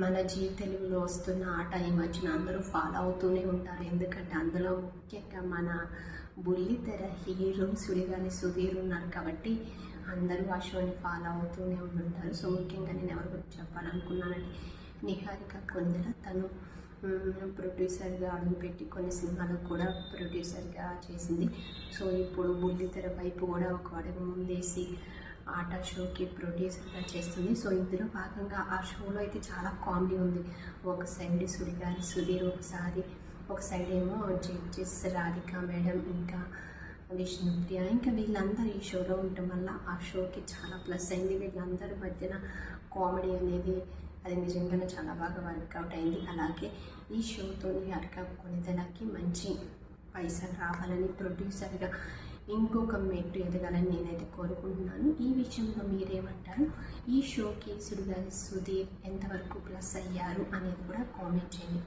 మన జీ తెలుగులో వస్తున్న ఆట ఈ మధ్యన అందరూ ఫాలో అవుతూనే ఉంటారు. ఎందుకంటే అందులో ముఖ్యంగా మన బుల్లితెర హీరో సుడిగాలి సుధీర్ ఉన్నారు కాబట్టి అందరూ ఆ షోని ఫాలో అవుతూనే ఉంటారు. సో ముఖ్యంగా నేను ఎవరి గురించి చెప్పాలనుకున్నానంటే నిహారిక కొందల. తను ప్రొడ్యూసర్గా అడుగుపెట్టి కొన్ని సినిమాలకు కూడా ప్రొడ్యూసర్గా చేసింది. సో ఇప్పుడు బుల్లితెర వైపు కూడా ఒక అడుగు ముందేసి ఆట షోకి ప్రొడ్యూసర్గా చేస్తుంది. సో ఇందులో భాగంగా ఆ షోలో అయితే చాలా కామెడీ ఉంది. ఒక సైడ్ సుడిగాలి సుధీర్, ఒక సైడ్ ఏమో జడ్జెస్ రాధిక మేడం, ఇంకా విష్ణుప్రియ, ఇంకా వీళ్ళందరూ ఈ షోలో ఉండటం వల్ల ఆ షోకి చాలా ప్లస్ అయింది. వీళ్ళందరి మధ్యన కామెడీ అనేది అది నిజంగానే చాలా బాగా వర్కౌట్ అయింది. అలాగే ఈ షోతో నిహారిక కొనిదెలకి మంచి పైసలు రావాలని, ప్రొడ్యూసర్గా ఇంకొక మెట్టు ఎదగాలని నేనైతే కోరుకుంటున్నాను. ఈ విషయంలో మీరేమంటారు? ఈ షోకి సుడిగాలి సుధీర్ ఎంతవరకు ప్లస్ అయ్యారు అనేది కూడా కామెంట్ చేయండి.